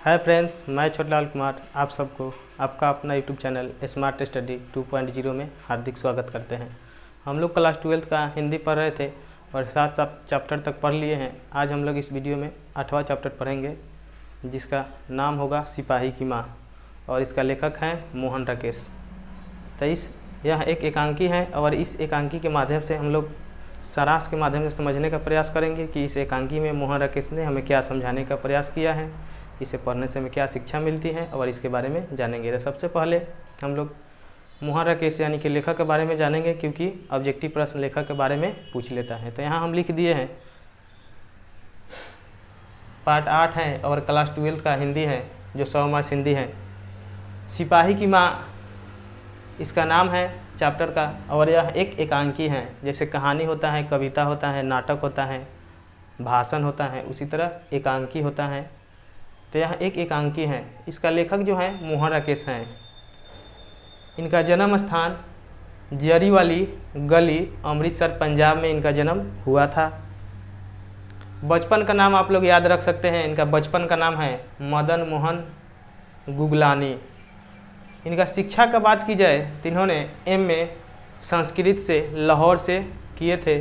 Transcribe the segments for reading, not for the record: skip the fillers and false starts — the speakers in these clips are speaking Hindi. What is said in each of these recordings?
हाय फ्रेंड्स, मैं छोटलाल कुमार आप सबको आपका अपना यूट्यूब चैनल स्मार्ट स्टडी 2.0 में हार्दिक स्वागत करते हैं। हम लोग क्लास 12 का हिंदी पढ़ रहे थे और 7 चैप्टर तक पढ़ लिए हैं। आज हम लोग इस वीडियो में 8वां चैप्टर पढ़ेंगे जिसका नाम होगा सिपाही की माँ और इसका लेखक हैं मोहन राकेश। तो यह एक एकांकी है और इस एकांकी के माध्यम से हम लोग सारांश के माध्यम से समझने का प्रयास करेंगे कि इस एकांकी में मोहन राकेश ने हमें क्या समझाने का प्रयास किया है, इसे पढ़ने से हमें क्या शिक्षा मिलती है और इसके बारे में जानेंगे। तो सबसे पहले हम लोग मोहन राकेश यानी कि लेखक के बारे में जानेंगे, क्योंकि ऑब्जेक्टिव प्रश्न लेखक के बारे में पूछ लेता है। तो यहाँ हम लिख दिए हैं पार्ट 8 है और क्लास 12 का हिंदी है जो 100 मार्क्स हिंदी है। सिपाही की माँ इसका नाम है चैप्टर का और यह एक एकांकी है। जैसे कहानी होता है, कविता होता है, नाटक होता है, भाषण होता है, उसी तरह एकांकी होता है। तो यह एक एकांकी है। इसका लेखक जो है मोहन राकेश हैं। इनका जन्म स्थान जरीवाली गली अमृतसर पंजाब में इनका जन्म हुआ था। बचपन का नाम आप लोग याद रख सकते हैं। इनका बचपन का नाम है मदन मोहन गुगलानी। इनका शिक्षा का बात की जाए तो इन्होंने MA संस्कृत से लाहौर से किए थे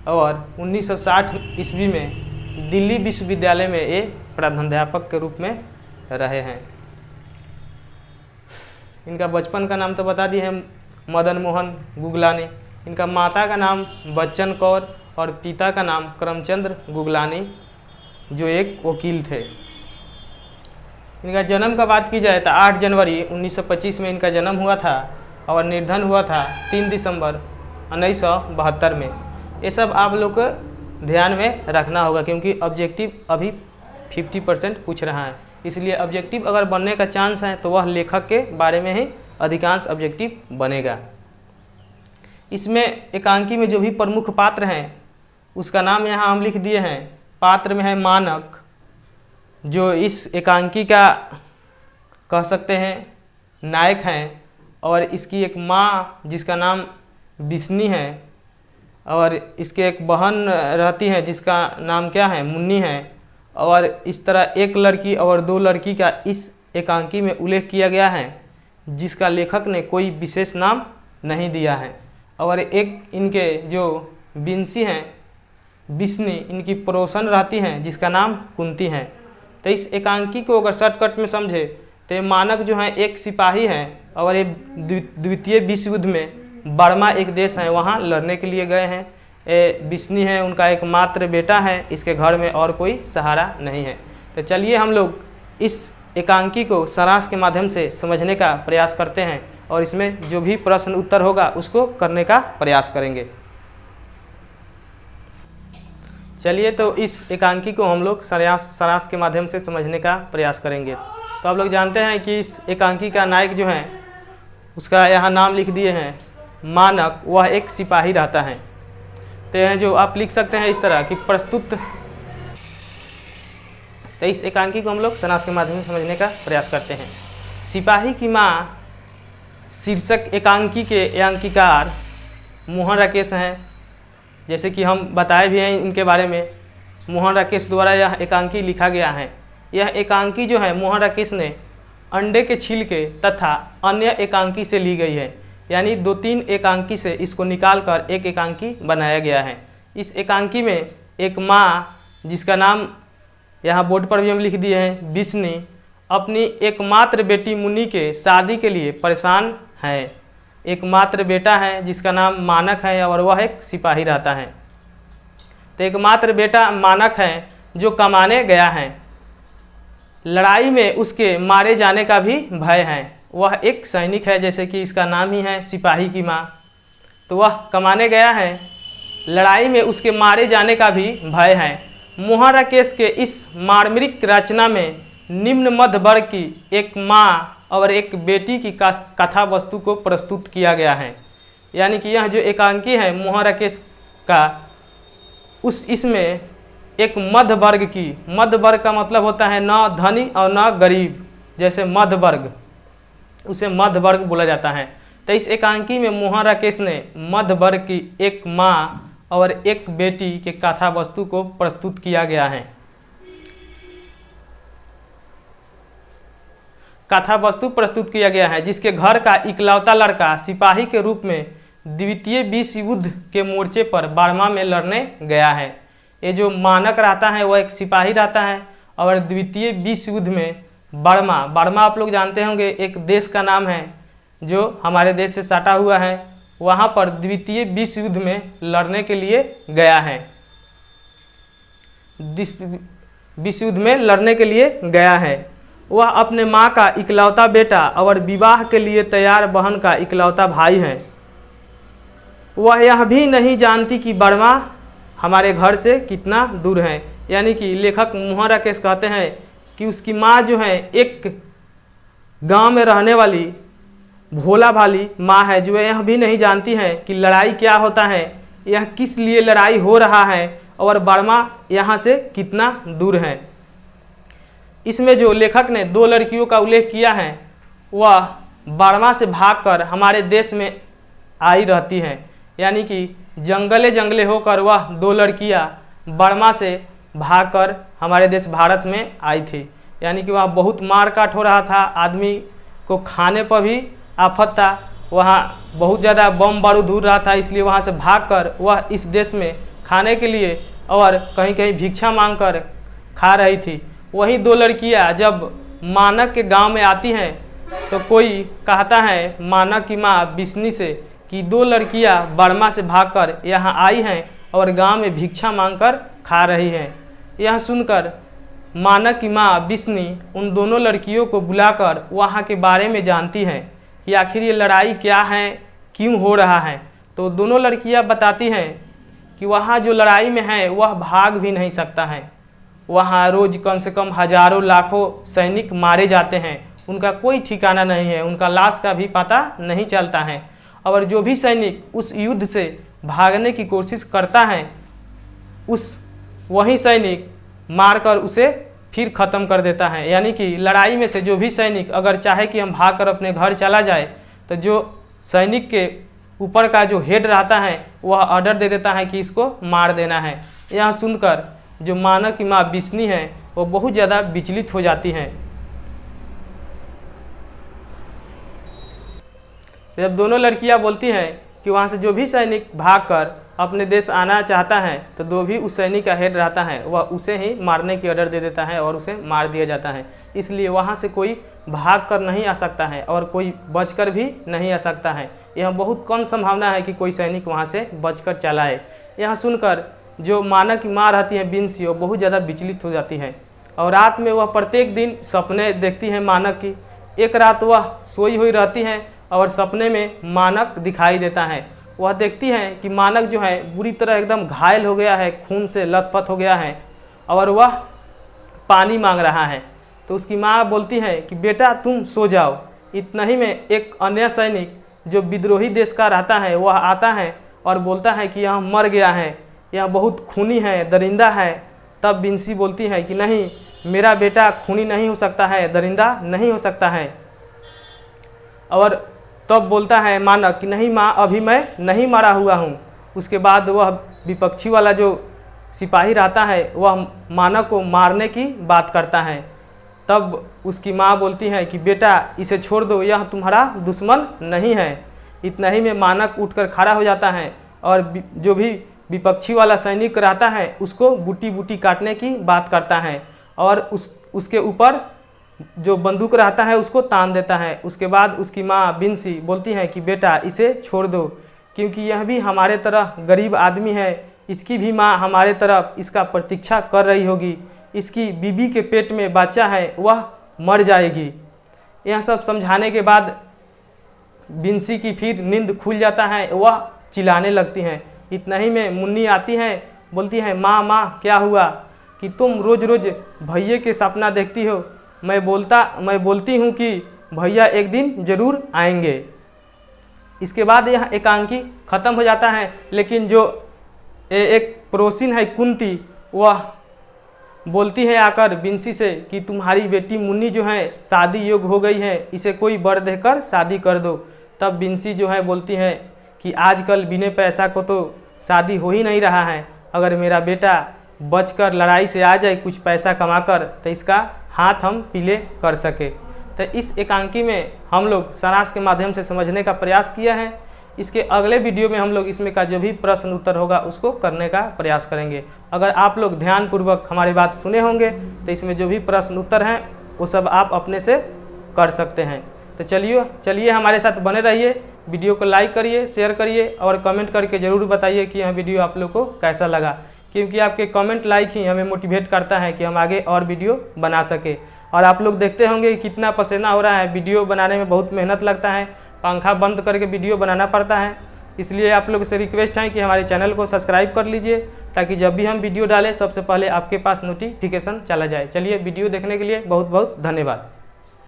और 1960 ईस्वी में दिल्ली विश्वविद्यालय में ये प्रधानाध्यापक के रूप में रहे हैं। इनका बचपन का नाम तो बता दिए हैं, मदन मोहन गुगलानी। इनका माता का नाम बच्चन कौर और पिता का नाम करमचंद्र गुगलानी जो एक वकील थे। इनका जन्म का बात की जाए तो 8 जनवरी 1925 में इनका जन्म हुआ था और निर्धन हुआ था 3 दिसंबर 1972 में। ये सब आप लोग को ध्यान में रखना होगा क्योंकि ऑब्जेक्टिव अभी 50% पूछ रहा है, इसलिए ऑब्जेक्टिव अगर बनने का चांस है तो वह लेखक के बारे में ही अधिकांश ऑब्जेक्टिव बनेगा। इसमें एकांकी में जो भी प्रमुख पात्र हैं उसका नाम यहाँ हम लिख दिए हैं। पात्र में है मानक जो इस एकांकी का कह सकते हैं नायक हैं, और इसकी एक माँ जिसका नाम बिस्नी है और इसके एक बहन रहती है जिसका नाम क्या है मुन्नी है, और इस तरह एक लड़की और 2 लड़की का इस एकांकी में उल्लेख किया गया है जिसका लेखक ने कोई विशेष नाम नहीं दिया है। और एक इनके जो बिंसी हैं बिस्नी, इनकी पड़ोसन रहती हैं जिसका नाम कुंती है। तो इस एकांकी को अगर शॉर्टकट में समझे तो ये मानक जो है एक सिपाही हैं और ये द्वितीय विश्व युद्ध में बर्मा एक देश है वहाँ लड़ने के लिए गए हैं। बिस्नी है उनका एक मात्र बेटा है, इसके घर में और कोई सहारा नहीं है। तो चलिए हम लोग इस एकांकी को सारांश के माध्यम से समझने का प्रयास करते हैं और इसमें जो भी प्रश्न उत्तर होगा उसको करने का प्रयास करेंगे। चलिए तो इस एकांकी को हम लोग सारांश के माध्यम से समझने का प्रयास करेंगे। तो आप लोग जानते हैं कि इस एकांकी का नायक जो है उसका यहाँ नाम लिख दिए हैं मानक, वह एक सिपाही रहता है। तो यह जो आप लिख सकते हैं इस तरह कि प्रस्तुत। तो इस एकांकी को हम लोग सारांश के माध्यम से समझने का प्रयास करते हैं। सिपाही की माँ शीर्षक एकांकी के एकांकीकार मोहन राकेश हैं। जैसे कि हम बताए भी हैं इनके बारे में, मोहन राकेश द्वारा यह एकांकी लिखा गया है। यह एकांकी जो है मोहन राकेश ने अंडे के छिलके तथा अन्य एकांकी से ली गई है, यानी 2-3 एकांकी से इसको निकाल कर एक एकांकी बनाया गया है। इस एकांकी में एक माँ जिसका नाम यहाँ बोर्ड पर भी हम लिख दिए हैं बिस्नी, अपनी एकमात्र बेटी मुन्नी के शादी के लिए परेशान है। एकमात्र बेटा है जिसका नाम मानक है और वह एक सिपाही रहता है। तो एकमात्र बेटा मानक है जो कमाने गया है। लड़ाई में उसके मारे जाने का भी भय है। वह एक सैनिक है, जैसे कि इसका नाम ही है सिपाही की माँ। तो वह कमाने गया है, लड़ाई में उसके मारे जाने का भी भय है। मोहन राकेश के इस मार्मिक रचना में निम्न मध्य वर्ग की एक माँ और एक बेटी की कथा वस्तु को प्रस्तुत किया गया है। यानी कि यह जो एकांकी है मोहन राकेश का, इसमें एक मध्य वर्ग की, मध्य वर्ग का मतलब होता है न धनी और न गरीब, जैसे मध्य वर्ग, उसे मध्य वर्ग बोला जाता है। तो इस एकांकी में मोहन राकेश ने मध्य वर्ग की एक माँ और एक बेटी के कथा वस्तु को प्रस्तुत किया गया है। कथा वस्तु प्रस्तुत किया गया है, जिसके घर का इकलौता लड़का सिपाही के रूप में द्वितीय विश्व युद्ध के मोर्चे पर बर्मा में लड़ने गया है। ये जो मानक रहता है वह एक सिपाही रहता है और द्वितीय विश्व युद्ध में बर्मा आप लोग जानते होंगे एक देश का नाम है जो हमारे देश से सटा हुआ है, वहाँ पर द्वितीय विश्व युद्ध में लड़ने के लिए गया है। विश्व युद्ध में लड़ने के लिए गया है। वह अपने माँ का इकलौता बेटा और विवाह के लिए तैयार बहन का इकलौता भाई है। वह यह भी नहीं जानती कि बर्मा हमारे घर से कितना दूर है। यानी कि लेखक मोहन राकेश कहते हैं कि उसकी माँ जो है एक गांव में रहने वाली भोला भाली माँ है, जो यह भी नहीं जानती है कि लड़ाई क्या होता है, यह किस लिए लड़ाई हो रहा है और बर्मा यहाँ से कितना दूर है। इसमें जो लेखक ने 2 लड़कियों का उल्लेख किया है वह बर्मा से भागकर हमारे देश में आई रहती हैं। यानी कि जंगले होकर वह 2 लड़कियां बर्मा से भागकर हमारे देश भारत में आई थी। यानी कि वहाँ बहुत मार काट हो रहा था, आदमी को खाने पर भी आफत था, वहाँ बहुत ज़्यादा बम बारूद उड़ रहा था, इसलिए वहाँ से भागकर वह इस देश में खाने के लिए और कहीं कहीं भिक्षा मांगकर खा रही थी। वही 2 लड़कियाँ जब मानक के गांव में आती हैं तो कोई कहता है मानक की माँ बिस्नी से कि 2 लड़कियाँ बर्मा से भागकर यहाँ आई हैं और गांव में भिक्षा मांगकर खा रही हैं। यह सुनकर मानक की माँ बिस्नी उन दोनों लड़कियों को बुलाकर वहाँ के बारे में जानती हैं कि आखिर ये लड़ाई क्या है, क्यों हो रहा है। तो दोनों लड़कियाँ बताती हैं कि वहाँ जो लड़ाई में है वह भाग भी नहीं सकता है। वहाँ रोज़ कम से कम हजारों लाखों सैनिक मारे जाते हैं, उनका कोई ठिकाना नहीं है, उनका लाश का भी पता नहीं चलता है। और जो भी सैनिक उस युद्ध से भागने की कोशिश करता है उस वही सैनिक मारकर उसे फिर ख़त्म कर देता है। यानी कि लड़ाई में से जो भी सैनिक अगर चाहे कि हम भागकर अपने घर चला जाए तो जो सैनिक के ऊपर का जो हेड रहता है वह ऑर्डर दे देता है कि इसको मार देना है। यह सुनकर जो मानक की माँ बिस्नी है वो बहुत ज़्यादा विचलित हो जाती हैं। जब दोनों लड़कियां बोलती हैं कि वहाँ से जो भी सैनिक भागकर अपने देश आना चाहता है तो जो भी उस सैनिक का हेड रहता है वह उसे ही मारने की ऑर्डर दे देता है और उसे मार दिया जाता है। इसलिए वहाँ से कोई भाग कर नहीं आ सकता है और कोई बचकर भी नहीं आ सकता है। यह बहुत कम संभावना है कि कोई सैनिक वहाँ से बचकर चला आए। यह सुनकर जो मानक की माँ रहती है बिन्सी, वो बहुत ज़्यादा विचलित हो जाती है और रात में वह प्रत्येक दिन सपने देखती है मानक की। एक रात वह सोई हुई रहती है और सपने में मानक दिखाई देता है। वह देखती है कि मानक जो है बुरी तरह एकदम घायल हो गया है, खून से लथपथ हो गया है और वह पानी मांग रहा है। तो उसकी माँ बोलती है कि बेटा तुम सो जाओ। इतना ही में एक अन्य सैनिक जो विद्रोही देश का रहता है वह आता है और बोलता है कि यह मर गया है, यह बहुत खूनी है, दरिंदा है। तब बिन्सी बोलती है कि नहीं, मेरा बेटा खूनी नहीं हो सकता है, दरिंदा नहीं हो सकता है। और तब बोलता है मानक कि नहीं माँ, अभी मैं नहीं मरा हुआ हूँ। उसके बाद वह विपक्षी वाला जो सिपाही रहता है वह मानक को मारने की बात करता है। तब उसकी माँ बोलती है कि बेटा इसे छोड़ दो, यह तुम्हारा दुश्मन नहीं है। इतना ही में मानक उठकर खड़ा हो जाता है और जो भी विपक्षी वाला सैनिक रहता है उसको बूटी बूटी काटने की बात करता है और उसके ऊपर जो बंदूक रहता है उसको तान देता है। उसके बाद उसकी माँ बिन्सी बोलती है कि बेटा इसे छोड़ दो, क्योंकि यह भी हमारे तरह गरीब आदमी है, इसकी भी माँ हमारे तरफ इसका प्रतीक्षा कर रही होगी, इसकी बीबी के पेट में बच्चा है, वह मर जाएगी। यह सब समझाने के बाद बिन्सी की फिर नींद खुल जाता है, वह चिल्लाने लगती हैं। इतना ही में मुन्नी आती है, बोलती है माँ माँ क्या हुआ कि तुम रोज़ रोज़ भैया के सपना देखती हो। मैं बोलती हूँ कि भैया एक दिन ज़रूर आएंगे। इसके बाद यह एकांकी ख़त्म हो जाता है। लेकिन जो एक पड़ोसिन है कुंती, वह बोलती है आकर बिन्सी से कि तुम्हारी बेटी मुन्नी जो है शादी योग्य हो गई है, इसे कोई वर देकर शादी कर दो। तब बिन्सी जो है बोलती है कि आजकल बिना पैसा को तो शादी हो ही नहीं रहा है, अगर मेरा बेटा बचकर लड़ाई से आ जाए कुछ पैसा कमाकर तो इसका हाथ हम पीले कर सके। तो इस एकांकी में हम लोग सारांश के माध्यम से समझने का प्रयास किया है। इसके अगले वीडियो में हम लोग इसमें का जो भी प्रश्न उत्तर होगा उसको करने का प्रयास करेंगे। अगर आप लोग ध्यानपूर्वक हमारी बात सुने होंगे तो इसमें जो भी प्रश्न उत्तर हैं वो सब आप अपने से कर सकते हैं। तो चलिए हमारे साथ बने रहिए, वीडियो को लाइक करिए, शेयर करिए और कमेंट करके ज़रूर बताइए कि यह वीडियो आप लोग को कैसा लगा, क्योंकि आपके कमेंट लाइक ही हमें मोटिवेट करता है कि हम आगे और वीडियो बना सके। और आप लोग देखते होंगे कि कितना पसीना हो रहा है, वीडियो बनाने में बहुत मेहनत लगता है, पंखा बंद करके वीडियो बनाना पड़ता है। इसलिए आप लोग से रिक्वेस्ट है कि हमारे चैनल को सब्सक्राइब कर लीजिए ताकि जब भी हम वीडियो डालें सबसे पहले आपके पास नोटिफिकेशन चला जाए। चलिए वीडियो देखने के लिए बहुत बहुत धन्यवाद।